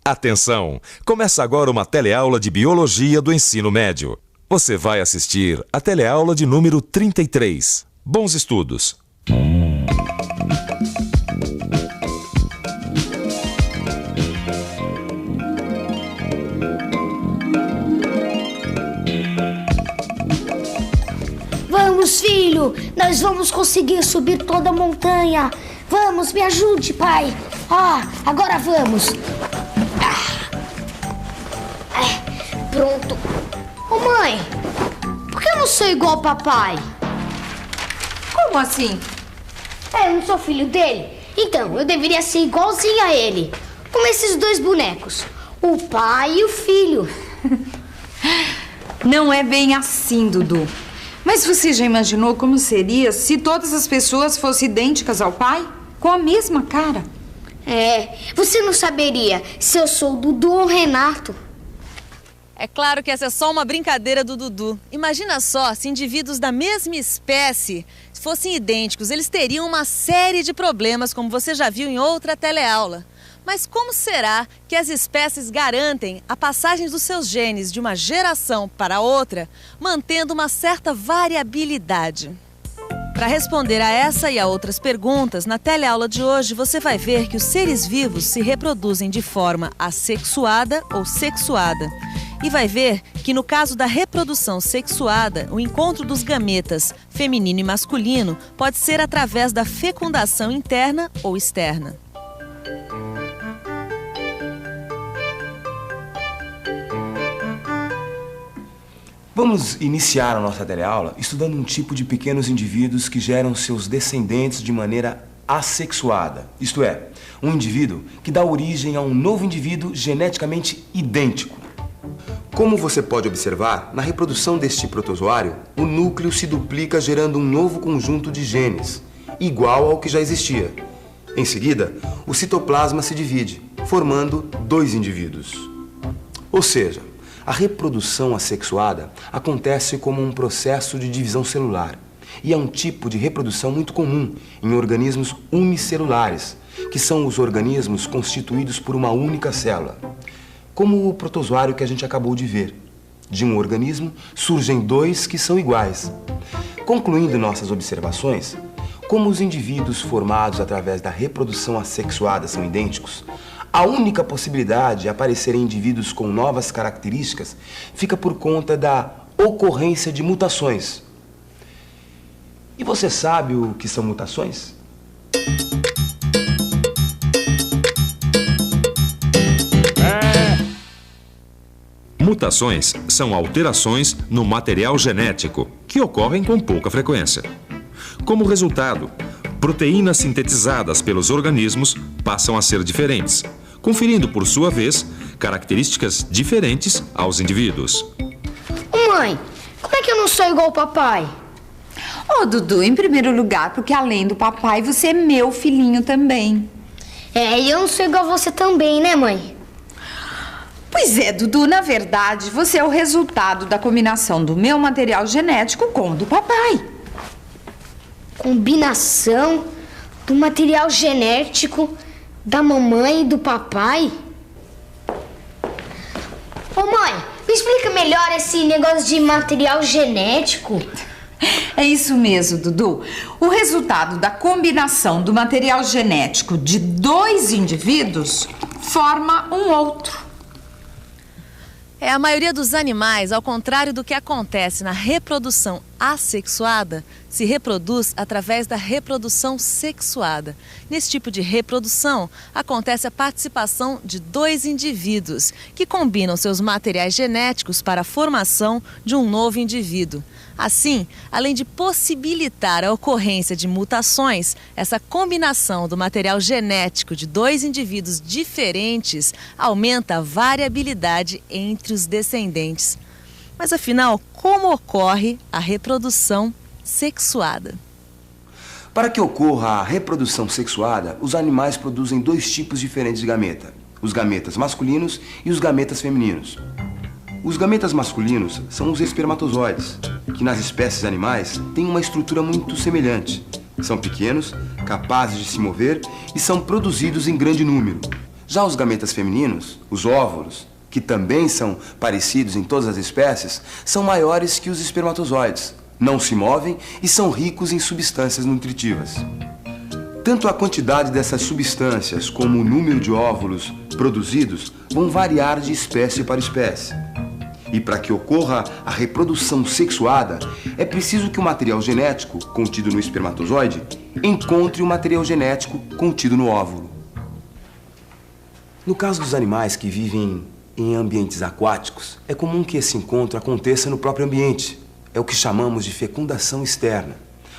Atenção! Começa agora uma teleaula de Biologia do Ensino Médio. Você vai assistir a teleaula de número 33. Bons estudos! Vamos, filho! Nós vamos conseguir subir toda a montanha! Vamos, me ajude, pai! Agora vamos! Pronto! Ô, mãe! Por que eu não sou igual ao papai? Como assim? Eu não sou filho dele? Então, eu deveria ser igualzinho a ele. Como esses dois bonecos. O pai e o filho. Não é bem assim, Dudu. Mas você já imaginou como seria se todas as pessoas fossem idênticas ao pai? Com a mesma cara? Você não saberia se eu sou o Dudu ou o Renato. É claro que essa é só uma brincadeira do Dudu. Imagina só, se indivíduos da mesma espécie fossem idênticos, eles teriam uma série de problemas, como você já viu em outra teleaula. Mas como será que as espécies garantem a passagem dos seus genes de uma geração para outra, mantendo uma certa variabilidade? Para responder a essa e a outras perguntas, na teleaula de hoje você vai ver que os seres vivos se reproduzem de forma assexuada ou sexuada. E vai ver que no caso da reprodução sexuada, o encontro dos gametas feminino e masculino pode ser através da fecundação interna ou externa. Vamos iniciar a nossa teleaula estudando um tipo de pequenos indivíduos que geram seus descendentes de maneira assexuada. Isto é, um indivíduo que dá origem a um novo indivíduo geneticamente idêntico. Como você pode observar, na reprodução deste protozoário, o núcleo se duplica gerando um novo conjunto de genes, igual ao que já existia. Em seguida, o citoplasma se divide, formando dois indivíduos. Ou seja, a reprodução assexuada acontece como um processo de divisão celular e é um tipo de reprodução muito comum em organismos unicelulares, que são os organismos constituídos por uma única célula. Como o protozoário que a gente acabou de ver. De um organismo surgem dois que são iguais. Concluindo nossas observações, como os indivíduos formados através da reprodução assexuada são idênticos, a única possibilidade de aparecerem indivíduos com novas características fica por conta da ocorrência de mutações. E você sabe o que são mutações? Mutações são alterações no material genético que ocorrem com pouca frequência. Como resultado, proteínas sintetizadas pelos organismos passam a ser diferentes, conferindo, por sua vez, características diferentes aos indivíduos. Mãe, como é que eu não sou igual ao papai? Dudu, em primeiro lugar, porque além do papai, você é meu filhinho também. E eu não sou igual a você também, né, mãe? Pois é, Dudu, na verdade, você é o resultado da combinação do meu material genético com o do papai. Combinação do material genético da mamãe e do papai? Ô, mãe, me explica melhor esse negócio de material genético. É isso mesmo, Dudu. O resultado da combinação do material genético de dois indivíduos forma um outro. A maioria dos animais, ao contrário do que acontece na reprodução assexuada, se reproduz através da reprodução sexuada. Nesse tipo de reprodução, acontece a participação de dois indivíduos que combinam seus materiais genéticos para a formação de um novo indivíduo. Assim, além de possibilitar a ocorrência de mutações, essa combinação do material genético de dois indivíduos diferentes aumenta a variabilidade entre os descendentes. Mas afinal, como ocorre a reprodução sexuada? Para que ocorra a reprodução sexuada, os animais produzem dois tipos diferentes de gameta: os gametas masculinos e os gametas femininos. Os gametas masculinos são os espermatozoides, que nas espécies animais têm uma estrutura muito semelhante. São pequenos, capazes de se mover e são produzidos em grande número. Já os gametas femininos, os óvulos, que também são parecidos em todas as espécies, são maiores que os espermatozoides, não se movem e são ricos em substâncias nutritivas. Tanto a quantidade dessas substâncias como o número de óvulos produzidos vão variar de espécie para espécie. E para que ocorra a reprodução sexuada, é preciso que o material genético contido no espermatozoide encontre o material genético contido no óvulo. No caso dos animais que vivem em ambientes aquáticos, é comum que esse encontro aconteça no próprio ambiente. É o que chamamos de fecundação externa.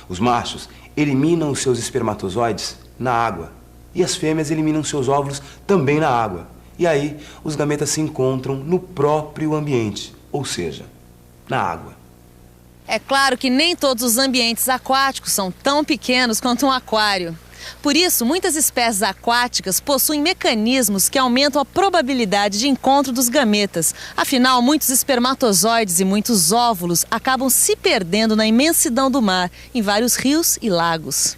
Os machos eliminam os seus espermatozoides na água e as fêmeas eliminam seus óvulos também na água. E aí, os gametas se encontram no próprio ambiente, ou seja, na água. É claro que nem todos os ambientes aquáticos são tão pequenos quanto um aquário. Por isso, muitas espécies aquáticas possuem mecanismos que aumentam a probabilidade de encontro dos gametas. Afinal, muitos espermatozoides e muitos óvulos acabam se perdendo na imensidão do mar, em vários rios e lagos.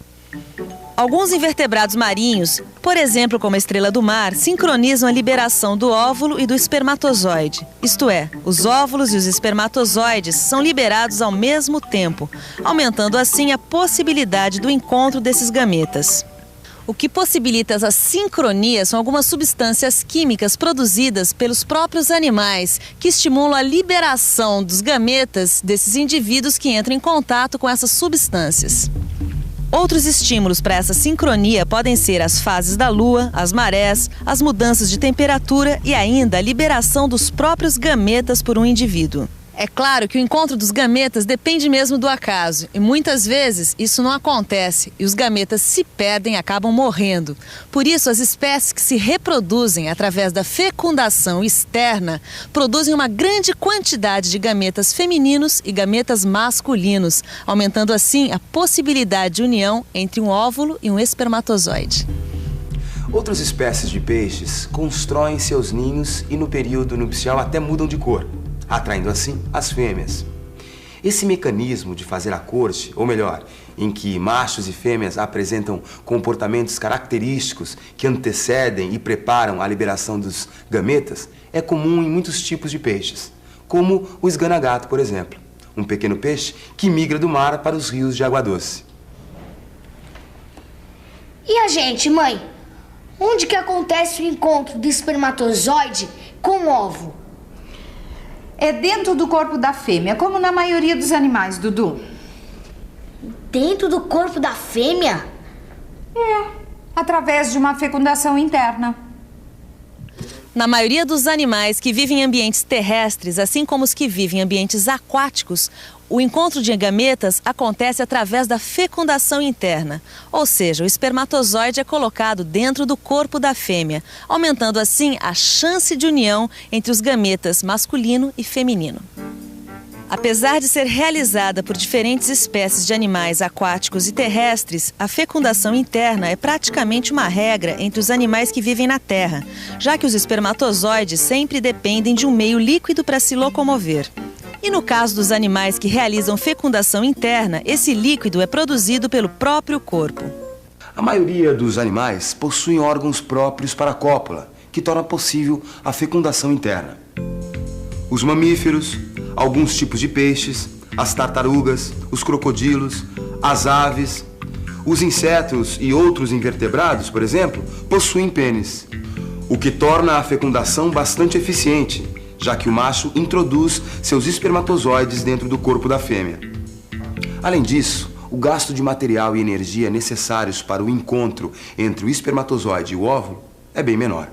Alguns invertebrados marinhos, por exemplo, como a estrela do mar, sincronizam a liberação do óvulo e do espermatozoide. Isto é, os óvulos e os espermatozoides são liberados ao mesmo tempo, aumentando assim a possibilidade do encontro desses gametas. O que possibilita essa sincronia são algumas substâncias químicas produzidas pelos próprios animais, que estimulam a liberação dos gametas desses indivíduos que entram em contato com essas substâncias. Outros estímulos para essa sincronia podem ser as fases da lua, as marés, as mudanças de temperatura e ainda a liberação dos próprios gametas por um indivíduo. É claro que o encontro dos gametas depende mesmo do acaso e muitas vezes isso não acontece e os gametas se perdem e acabam morrendo. Por isso, as espécies que se reproduzem através da fecundação externa produzem uma grande quantidade de gametas femininos e gametas masculinos, aumentando assim a possibilidade de união entre um óvulo e um espermatozoide. Outras espécies de peixes constroem seus ninhos e no período nupcial até mudam de cor, atraindo assim as fêmeas. Esse mecanismo de fazer a corte, ou melhor, em que machos e fêmeas apresentam comportamentos característicos que antecedem e preparam a liberação dos gametas, é comum em muitos tipos de peixes, como o esganagato, por exemplo, um pequeno peixe que migra do mar para os rios de água doce. E a gente, mãe? Onde que acontece o encontro do espermatozoide com o óvulo? É dentro do corpo da fêmea, como na maioria dos animais, Dudu. Dentro do corpo da fêmea? É, através de uma fecundação interna. Na maioria dos animais que vivem em ambientes terrestres, assim como os que vivem em ambientes aquáticos, o encontro de gametas acontece através da fecundação interna, ou seja, o espermatozoide é colocado dentro do corpo da fêmea, aumentando assim a chance de união entre os gametas masculino e feminino. Apesar de ser realizada por diferentes espécies de animais aquáticos e terrestres, a fecundação interna é praticamente uma regra entre os animais que vivem na Terra, já que os espermatozoides sempre dependem de um meio líquido para se locomover. E no caso dos animais que realizam fecundação interna, esse líquido é produzido pelo próprio corpo. A maioria dos animais possuem órgãos próprios para a cópula, que torna possível a fecundação interna. Os mamíferos, alguns tipos de peixes, as tartarugas, os crocodilos, as aves, os insetos e outros invertebrados, por exemplo, possuem pênis, o que torna a fecundação bastante eficiente, já que o macho introduz seus espermatozoides dentro do corpo da fêmea. Além disso, o gasto de material e energia necessários para o encontro entre o espermatozoide e o óvulo é bem menor.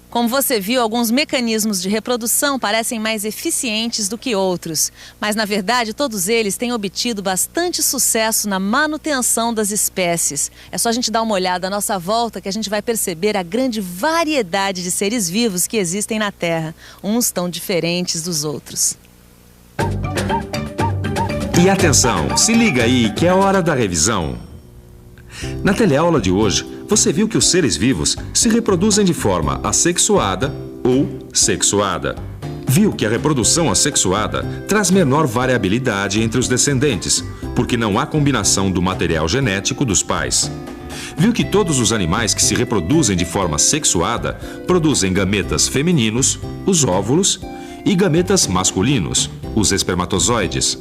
Como você viu, alguns mecanismos de reprodução parecem mais eficientes do que outros, mas na verdade todos eles têm obtido bastante sucesso na manutenção das espécies. É só a gente dar uma olhada à nossa volta que a gente vai perceber a grande variedade de seres vivos que existem na Terra, uns tão diferentes dos outros. E atenção, se liga aí que é hora da revisão. Na teleaula de hoje, você viu que os seres vivos se reproduzem de forma assexuada ou sexuada. Viu que a reprodução assexuada traz menor variabilidade entre os descendentes, porque não há combinação do material genético dos pais. viu que todos os animais que se reproduzem de forma sexuada produzem gametas femininos, os óvulos, e gametas masculinos, os espermatozoides.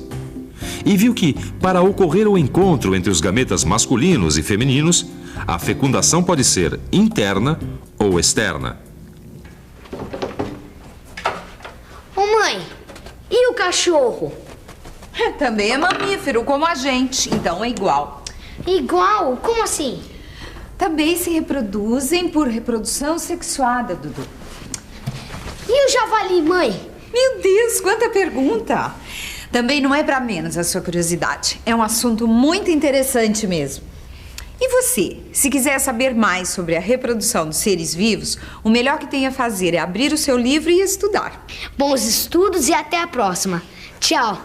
E viu que, para ocorrer o encontro entre os gametas masculinos e femininos, a fecundação pode ser interna ou externa. Ô mãe, e o cachorro? Também é mamífero, como a gente, então é igual. Igual? Como assim? Também se reproduzem por reprodução sexuada, Dudu. E o javali, mãe? Meu Deus, quanta pergunta! Também não é pra menos a sua curiosidade. É um assunto muito interessante mesmo. E você, se quiser saber mais sobre a reprodução dos seres vivos, o melhor que tem a fazer é abrir o seu livro e estudar. Bons estudos e até a próxima. Tchau.